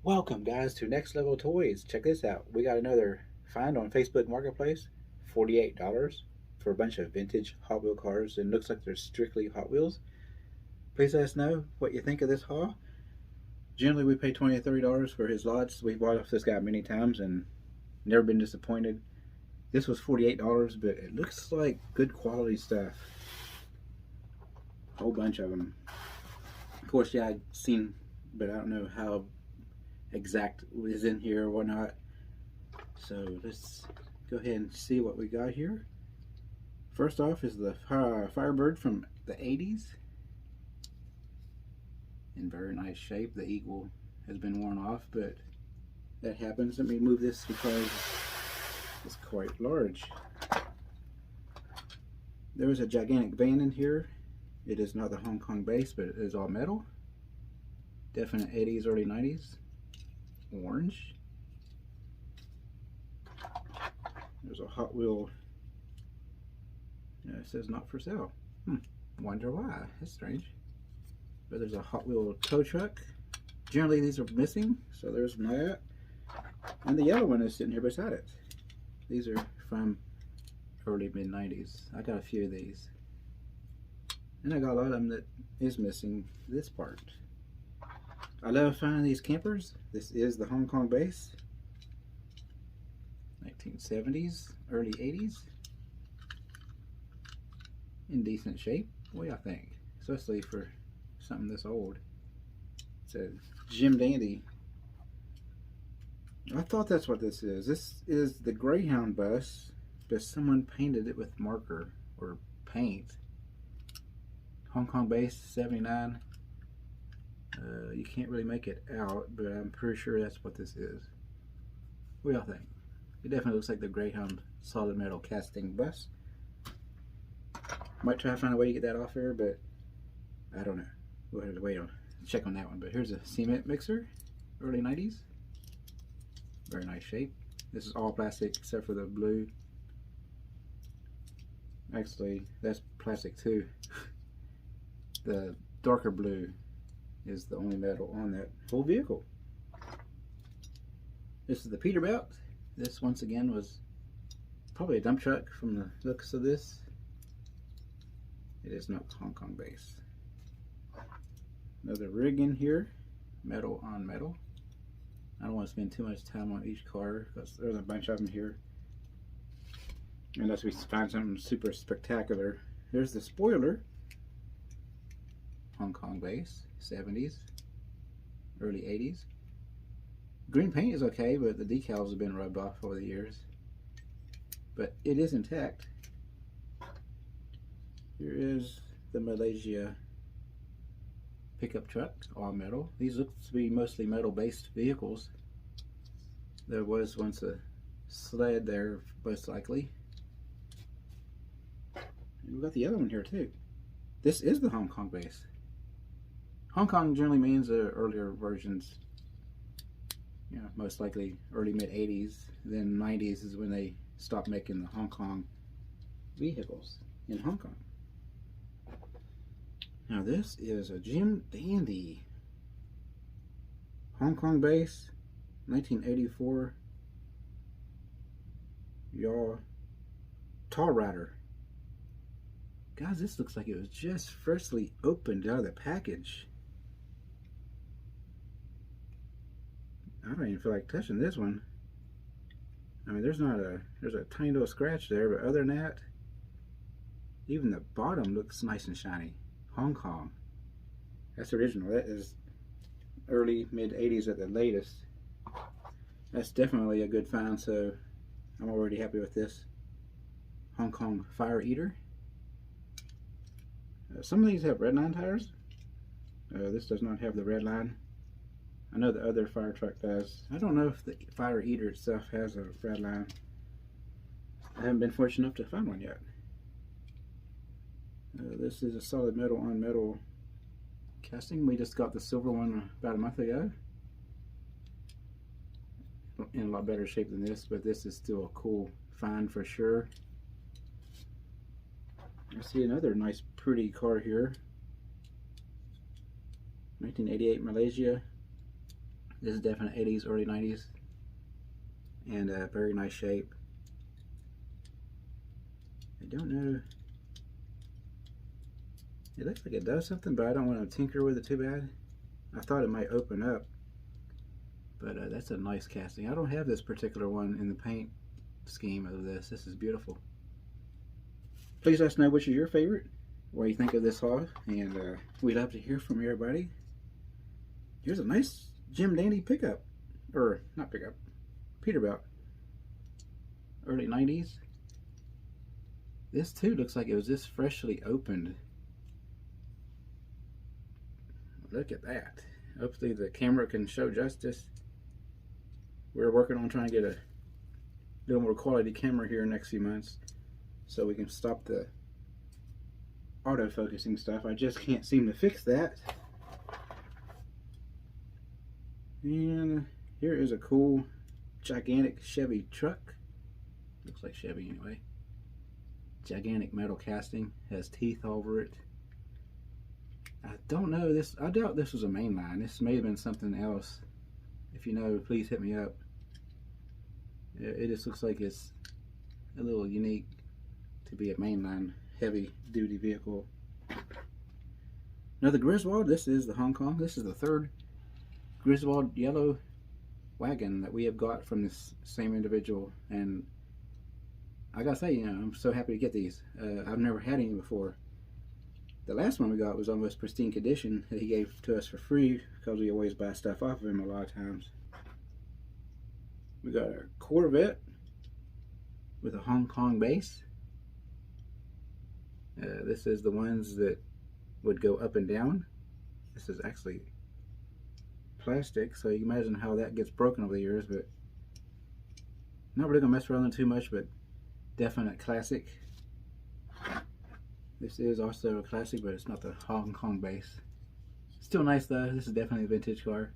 Welcome, guys, to Next Level Toys. Check this out. We got another find on Facebook Marketplace, $48 for a bunch of vintage Hot Wheel cars, and looks like they're strictly Hot Wheels. Please let us know what you think of this haul. Generally, we pay $20 to $30 for his lots. We've bought off this guy many times and never been disappointed. This was $48, but it looks like good quality stuff. A whole bunch of them. Of course, yeah, I've seen, but I don't know how exact is in here or whatnot. So let's go ahead and see what we got here. First off is the Firebird from the 80s. In very nice shape. The eagle has been worn off, but that happens. Let me move this because it's quite large. There is a gigantic van in here. It is not the Hong Kong base, but it is all metal. Definite 80s, early 90s. Orange. There's a Hot Wheel. It says not for sale. Wonder why. That's strange. But there's a Hot Wheel tow truck. Generally these are missing, so there's that. And the yellow one is sitting here beside it. These are from early mid-90s. I got a few of these. And I got a lot of them that is missing this part. I love finding these campers. This is the Hong Kong base. 1970s, early 80s. In decent shape. What do y'all think? Especially for something this old. It's a Jim Dandy. I thought that's what this is. This is the Greyhound bus, but someone painted it with marker or paint. Hong Kong base, 79. You can't really make it out, but I'm pretty sure that's what this is. What do y'all think? It definitely looks like the Greyhound solid metal casting bus. Might try to find a way to get that off here, but I don't know. We'll have to wait on check on that one. But here's a cement mixer, early 90s. Very nice shape. This is all plastic except for the blue. Actually, that's plastic too. The darker blue is the only metal on that whole vehicle. This is the Peterbilt. This once again was probably a dump truck from the looks of this. It is not Hong Kong base. Another rig in here, metal on metal. I don't want to spend too much time on each car because there's a bunch of them here. Unless we find something super spectacular. Here's the spoiler. Hong Kong base, 70s, early 80s. Green paint is okay, but the decals have been rubbed off over the years. But it is intact. Here is the Malaysia pickup truck, all metal. These look to be mostly metal-based vehicles. There was once a sled there, most likely. And we've got the other one here too. This is the Hong Kong base. Hong Kong generally means the earlier versions, you know, most likely early mid-80s. Then 90s is when they stopped making the Hong Kong vehicles in Hong Kong. Now this is a Jim Dandy Hong Kong base, 1984 Yaw Tall Rider. Guys, this looks like it was just freshly opened out of the package. I don't even feel like touching this one. I mean, there's a tiny little scratch there, but other than that, even the bottom looks nice and shiny. Hong Kong. That's original. That is early mid-80s at the latest. That's definitely a good find, so I'm already happy with this. Hong Kong Fire Eater. Some of these have red line tires. This does not have the red line. I know the other fire truck does. I don't know if the Fire Eater itself has a red line. I haven't been fortunate enough to find one yet. This is a solid metal on metal casting. We just got the silver one about a month ago. In a lot better shape than this, but this is still a cool find for sure. I see another nice pretty car here. 1988 Malaysia This is definitely 80s, early 90s, and a very nice shape. I don't know. It looks like it does something, but I don't want to tinker with it too bad. I thought it might open up, but that's a nice casting. I don't have this particular one in the paint scheme of this. This is beautiful. Please let us know which is your favorite, what you think of this haul, and we'd love to hear from everybody. Here's a nice Jim Dandy pickup, or not pickup, Peterbilt, early 90s. This too looks like it was just freshly opened. Look at that. Hopefully the camera can show justice. We're working on trying to get a little more quality camera here in the next few months so we can stop the autofocusing stuff. I just can't seem to fix that. And here is a cool gigantic Chevy truck. Looks like Chevy anyway. Gigantic metal casting, has teeth over it. I don't know this. I doubt this was a mainline. This may have been something else. If you know, please hit me up. It just looks like it's a little unique to be a mainline heavy duty vehicle. Another Griswold. This is the Hong Kong. This is the third Griswold yellow wagon that we have got from this same individual, and I gotta say, you know, I'm so happy to get these. I've never had any before. The last one we got was almost pristine condition that he gave to us for free because we always buy stuff off of him a lot of times. We got our Corvette with a Hong Kong base. This is the ones that would go up and down. This is actually plastic, so you can imagine how that gets broken over the years, but not really gonna mess around with it too much, but definite classic. This is also a classic, but it's not the Hong Kong base. Still nice though. This is definitely a vintage car.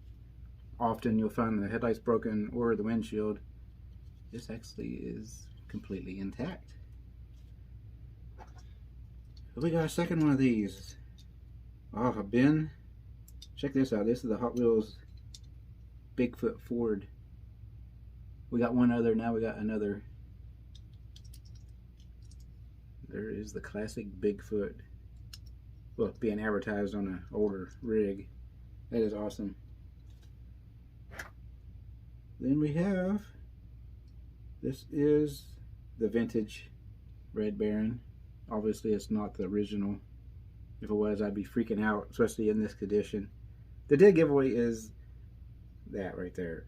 Often you'll find the headlights broken or the windshield. This actually is completely intact. We got a second one of these. Oh, a bin. Check this out. This is the Hot Wheels Bigfoot Ford. We got one other, now we got another. There is the classic Bigfoot. Well, being advertised on an older rig. That is awesome. Then we have, this is the vintage Red Baron. Obviously it's not the original. If it was, I'd be freaking out, especially in this condition. The dead giveaway is that right there.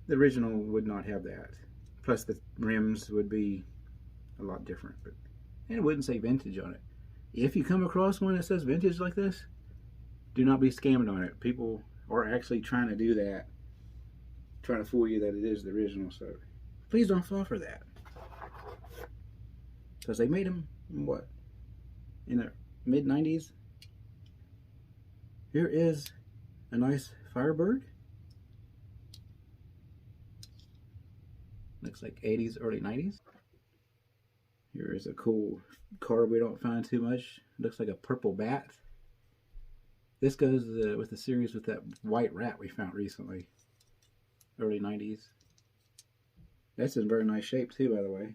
The original would not have that. Plus the rims would be a lot different, but and it wouldn't say vintage on it. If you come across one that says vintage like this, do not be scammed on it. People are actually trying to do that, trying to fool you that it is the original, so please don't fall for that. Because they made them, what, in the mid-90s? Here is a nice Firebird. Looks like 80s, early 90s. Here is a cool car we don't find too much. Looks like a purple bat. This goes with the series with that white rat we found recently. Early 90s. That's in very nice shape too, by the way.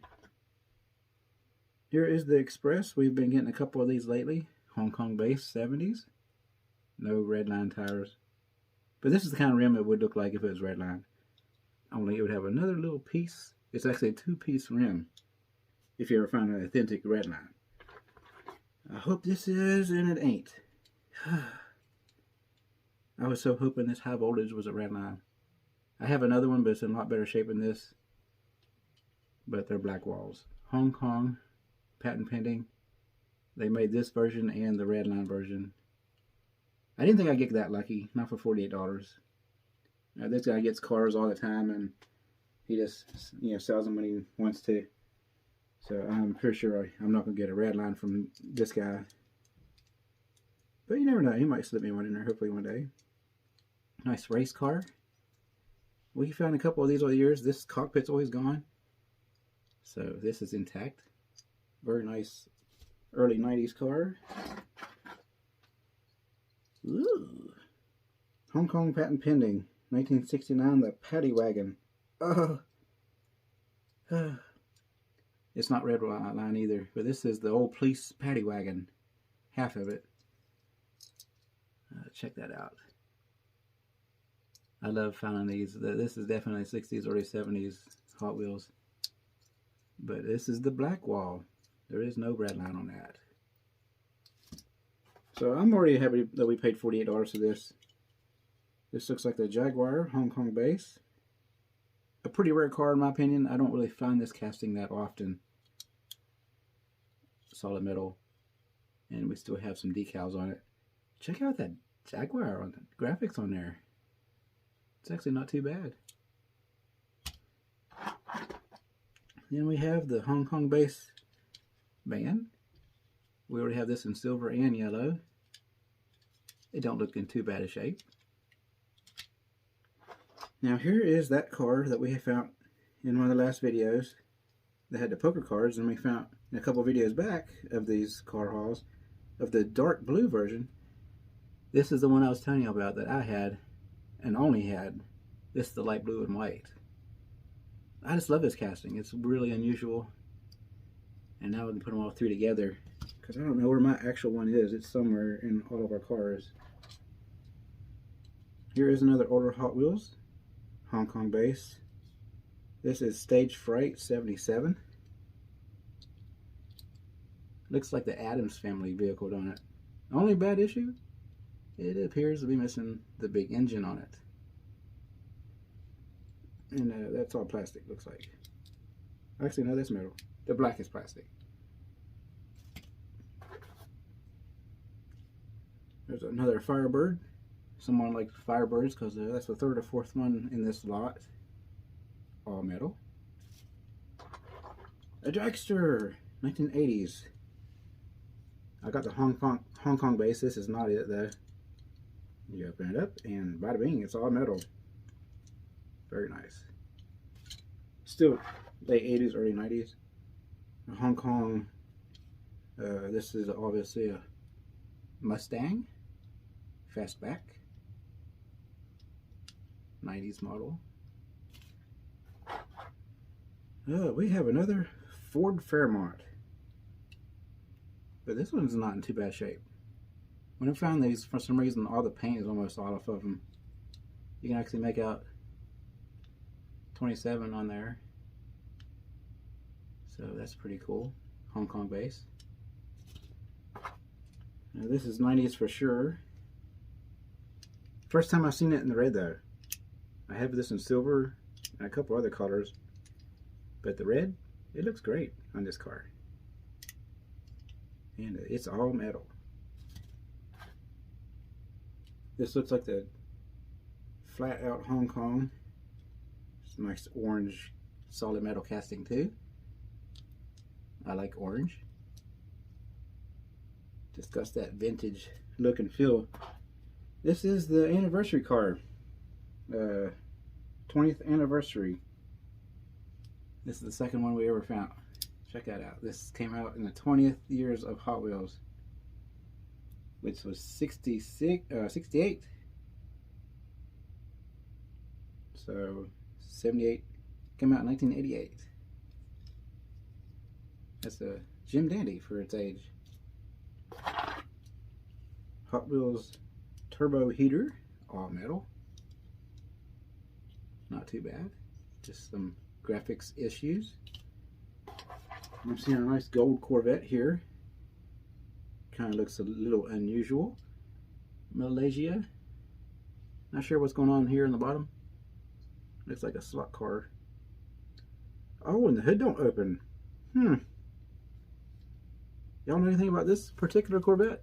Here is the Express. We've been getting a couple of these lately. Hong Kong base, 70s. No redline tires. But this is the kind of rim it would look like if it was redline. Only it would have another little piece. It's actually a two-piece rim. If you ever find an authentic redline. I hope this is, and it ain't. I was so hoping this high voltage was a redline. I have another one, but it's in a lot better shape than this. But they're black walls. Hong Kong, patent pending. They made this version and the redline version. I didn't think I'd get that lucky, not for $48. This guy gets cars all the time, and he just, you know, sells them when he wants to. So I'm pretty sure I'm not going to get a red line from this guy. But you never know. He might slip me one in there hopefully one day. Nice race car. We found a couple of these over the years. This cockpit's always gone. So this is intact. Very nice early 90s car. Ooh. Hong Kong patent pending. 1969, the Paddy Wagon. Oh, it's not red line either, but this is the old police Paddy Wagon. Half of it. Check that out. I love finding these. This is definitely 60s, early 70s Hot Wheels. But this is the black wall. There is no red line on that. So I'm already happy that we paid $48 for this. This looks like the Jaguar Hong Kong base. A pretty rare car in my opinion. I don't really find this casting that often. Solid metal. And we still have some decals on it. Check out that Jaguar on the graphics on there. It's actually not too bad. Then we have the Hong Kong base van. We already have this in silver and yellow. It don't look in too bad a shape. Now here is that car that we have found in one of the last videos that had the poker cards, and we found in a couple videos back of these car hauls of the dark blue version. This is the one I was telling you about that I had and only had. This is the light blue and white. I just love this casting. It's really unusual. And now we can put them all three together, because I don't know where my actual one is. It's somewhere in all of our cars. Here is another older Hot Wheels Hong Kong base. This is Stage Fright 77. Looks like the Addams Family vehicle, don't it? Only bad issue? It appears to be missing the big engine on it. And that's all plastic, looks like. Actually, no, that's metal. The black is plastic. There's another Firebird. Someone likes Firebirds because that's the third or fourth one in this lot. All metal. A Dragster, 1980s. I got the Hong Kong base. This is not it though. You open it up and bada bing, it's all metal. Very nice. Still late 80s, early 90s. Hong Kong. This is obviously a Mustang Fastback 90s model. We have another Ford Fairmont, but this one's not in too bad shape. When I found these, for some reason all the paint is almost all off of them. You can actually make out 27 on there, so that's pretty cool. Hong Kong base. Now this is 90s for sure. First time I've seen it in the red though. I have this in silver and a couple other colors, but the red, it looks great on this car. And it's all metal. This looks like the flat out Hong Kong. It's a nice orange solid metal casting too. I like orange. Discuss that vintage look and feel. This is the anniversary car. 20th anniversary. This is the second one we ever found. Check that out. This came out in the 20th years of Hot Wheels, which was 68. So 78 came out in 1988. That's a Jim Dandy for its age. Hot Wheels turbo heater, all metal. Not too bad. Just some graphics issues. I'm seeing a nice gold Corvette here. Kind of looks a little unusual. Malaysia. Not sure what's going on here in the bottom. Looks like a slot car. Oh, and the hood don't open. Y'all know anything about this particular Corvette?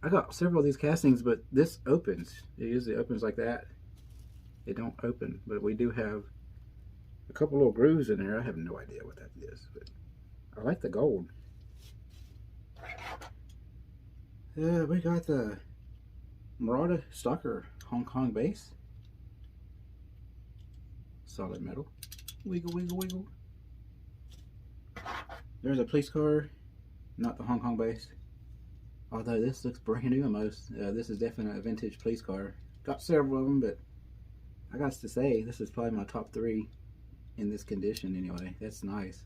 I got several of these castings, but this opens. It usually opens like that. It don't open, but we do have a couple little grooves in there. I have no idea what that is, but I like the gold. We got the Murata Stalker Hong Kong base. Solid metal. Wiggle, wiggle, wiggle. There's a police car, not the Hong Kong base. Although this looks brand new almost. This is definitely a vintage police car. Got several of them, but I got to say, this is probably my top 3 in this condition anyway. That's nice.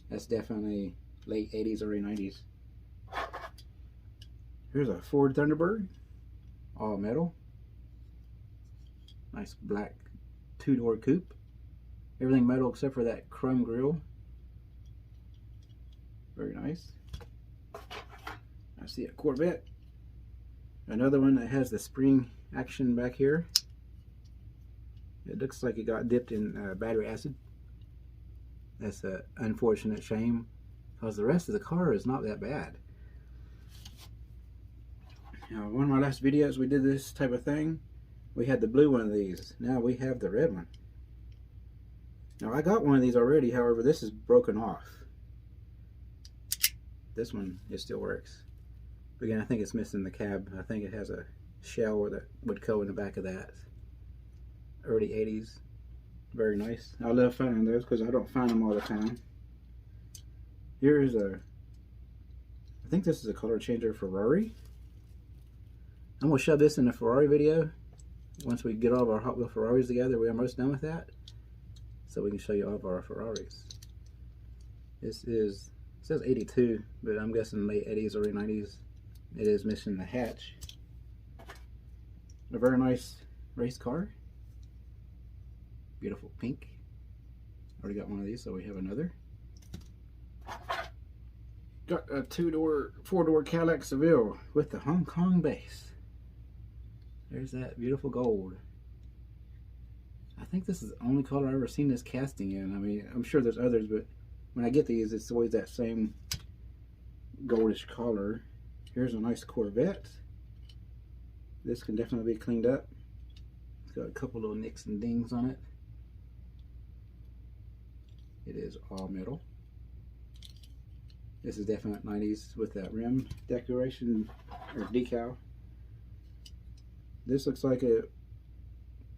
That's definitely late 80s, early 90s. Here's a Ford Thunderbird, all metal. Nice black 2-door coupe. Everything metal except for that chrome grille. Very nice. I see a Corvette. Another one that has the spring action back here. It looks like it got dipped in battery acid. That's an unfortunate shame, because the rest of the car is not that bad. Now, one of my last videos we did this type of thing. We had the blue one of these. Now we have the red one. Now I got one of these already, however this is broken off. This one, it still works. But again, I think it's missing the cab. I think it has a shell that would go in the back of that. Early 80s. Very nice. I love finding those because I don't find them all the time. Here is a, I think this is a color changer Ferrari. I'm going to shove this in a Ferrari video. Once we get all of our Hot Wheel Ferraris together, we are almost done with that. So we can show you all of our Ferraris. This is, it says 82, but I'm guessing late 80s, early 90s. It is missing the hatch. A very nice race car. Beautiful pink. Already got one of these, so we have another. Got a 4-door Cadillac Seville with the Hong Kong base. There's that beautiful gold. I think this is the only color I've ever seen this casting in. I mean, I'm sure there's others, but when I get these, it's always that same goldish color. Here's a nice Corvette. This can definitely be cleaned up. It's got a couple little nicks and dings on it. It is all metal. This is definite 90s with that rim decoration or decal. This looks like a,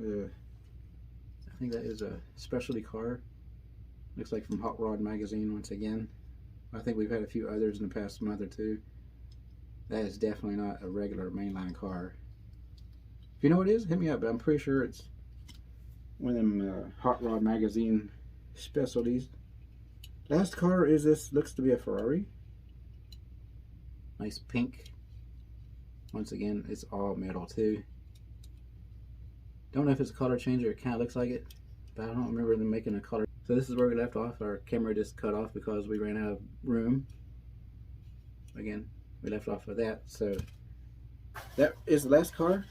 I think that is a specialty car. Looks like from Hot Rod magazine once again. I think we've had a few others in the past month or two. That is definitely not a regular mainline car. If you know what it is, hit me up. I'm pretty sure it's one of them Hot Rod magazine specialties. Last car is this, looks to be a Ferrari. Nice pink. Once again, it's all metal too. Don't know if it's a color changer, it kind of looks like it, but I don't remember them making a color. So this is where we left off. Our camera just cut off because we ran out of room. Again, we left off with that. So that is the last car.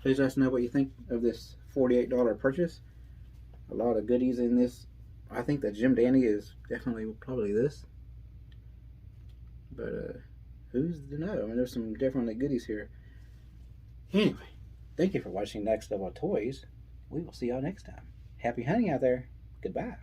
Please let us know what you think of this $48 purchase. A lot of goodies in this. I think that Jim Dandy is definitely probably this. But who's to know? I mean, there's some definitely goodies here. Anyway, thank you for watching Next Level Toys. We will see y'all next time. Happy hunting out there. Goodbye.